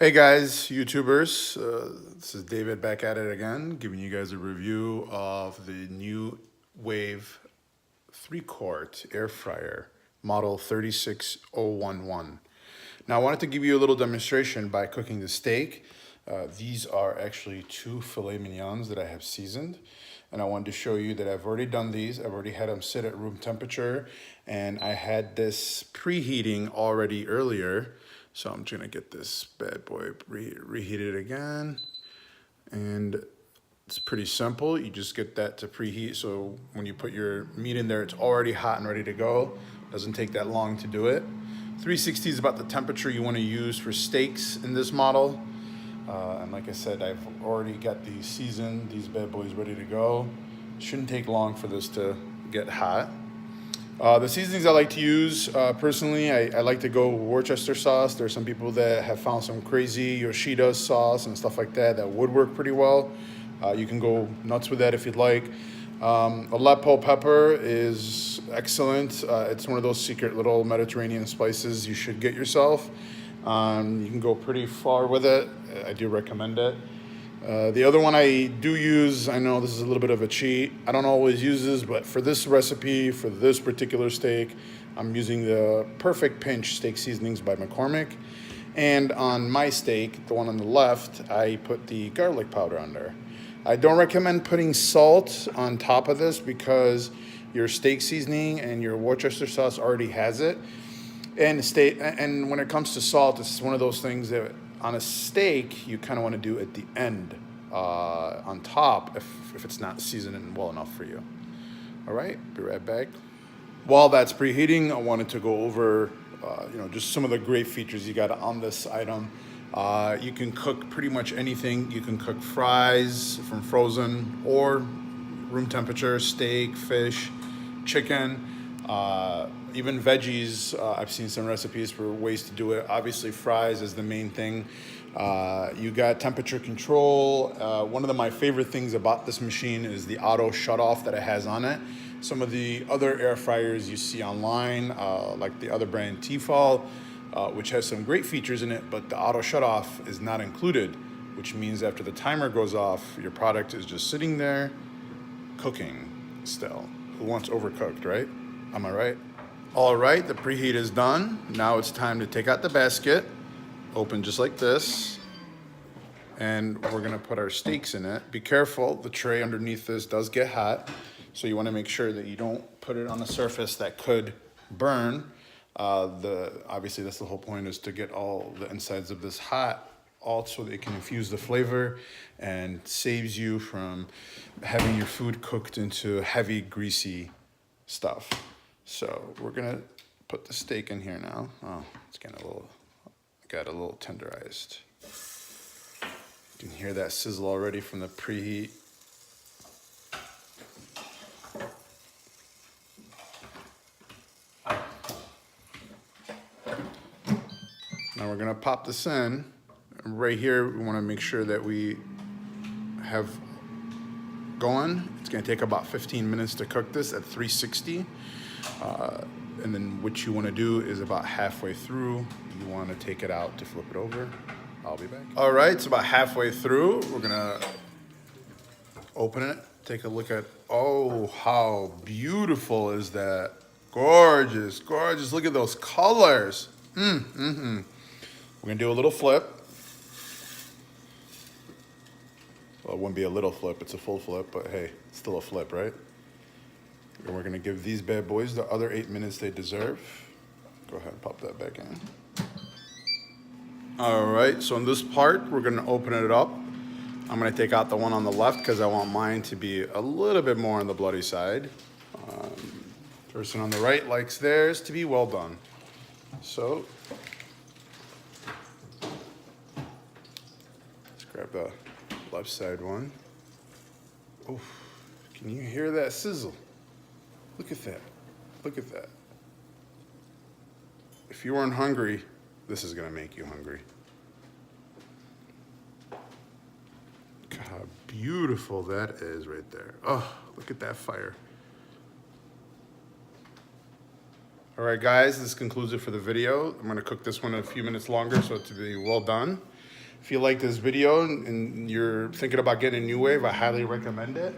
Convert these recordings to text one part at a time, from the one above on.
Hey guys, YouTubers, this is David back at it again, giving you guys a review of the NuWave 3-quart air fryer, model 36011. Now I wanted to give you a little demonstration by cooking the steak. These are actually 2 filet mignons that I have seasoned, and I wanted to show you that I've already done these. I've already had them sit at room temperature, and I had this preheating already earlier. So I'm just gonna get this bad boy reheated again. And it's pretty simple. You just get that to preheat. So when you put your meat in there, it's already hot and ready to go. Doesn't take that long to do it. 360 is about the temperature you wanna use for steaks in this model. And like I said, I've already got these seasoned, these bad boys ready to go. Shouldn't take long for this to get hot. The seasonings I like to use, personally, I like to go Worcester sauce. There's some people that have found some crazy Yoshida sauce and stuff like that would work pretty well. You can go nuts with that if you'd like. Aleppo pepper is excellent. It's one of those secret little Mediterranean spices you should get yourself. You can go pretty far with it. I do recommend it. The other one I do use, I know this is a little bit of a cheat. I don't always use this, but for this recipe, for this particular steak, I'm using the Perfect Pinch steak seasonings by McCormick. And on my steak, the one on the left, I put the garlic powder on there. I don't recommend putting salt on top of this because your steak seasoning and your Worcester sauce already has it. And when it comes to salt, it's one of those things that on a steak, you kind of want to do at the end, on top, if it's not seasoned well enough for you. All right, be right back. While that's preheating, I wanted to go over, just some of the great features you got on this item. You can cook pretty much anything. You can cook fries from frozen or room temperature, steak, fish, chicken. Even veggies, I've seen some recipes for ways to do it. Obviously, fries is the main thing. You got temperature control. One of my favorite things about this machine is the auto shutoff that it has on it. Some of the other air fryers you see online, like the other brand Tefal, which has some great features in it, but the auto shutoff is not included, which means after the timer goes off, your product is just sitting there cooking still. Who wants overcooked, right? Am I right? All right, the preheat is done. Now it's time to take out the basket, open just like this, and we're gonna put our steaks in it. Be careful, the tray underneath this does get hot, so you wanna make sure that you don't put it on a surface that could burn. Obviously that's the whole point, is to get all the insides of this hot, so that it can infuse the flavor and saves you from having your food cooked into heavy, greasy stuff. So we're gonna put the steak in here now. Oh, it's getting got a little tenderized. You can hear that sizzle already from the preheat. Now we're gonna pop this in. Right here, we wanna make sure that we have going. It's gonna take about 15 minutes to cook this at 360. And then what you want to do is about halfway through, you want to take it out to flip it over. I'll be back. All right, it's about halfway through. We're gonna open it, take a look at, oh, how beautiful is that? Gorgeous, gorgeous. Look at those colors. We're gonna do a little flip. Well, it wouldn't be a little flip, it's a full flip, but hey, it's still a flip, right? And we're gonna give these bad boys the other 8 minutes they deserve. Go ahead and pop that back in. All right, so in this part, we're gonna open it up. I'm gonna take out the one on the left because I want mine to be a little bit more on the bloody side. Person on the right likes theirs to be well done. So, let's grab the left side one. Oof, can you hear that sizzle? Look at that, look at that. If you weren't hungry, this is gonna make you hungry. Look how beautiful that is right there. Oh, look at that fire. All right, guys, this concludes it for the video. I'm gonna cook this one a few minutes longer so it to be well done. If you like this video and you're thinking about getting a NuWave, I highly recommend it.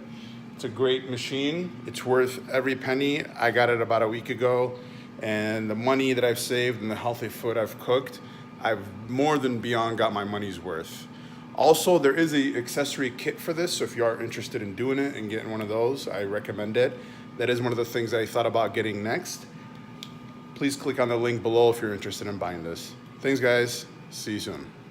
It's a great machine. It's worth every penny. I got it about a week ago, and the money that I've saved and the healthy food I've cooked, I've more than beyond got my money's worth. Also, there is an accessory kit for this, so if you are interested in doing it and getting one of those, I recommend it. That is one of the things I thought about getting next. Please click on the link below if you're interested in buying this. Thanks, guys. See you soon.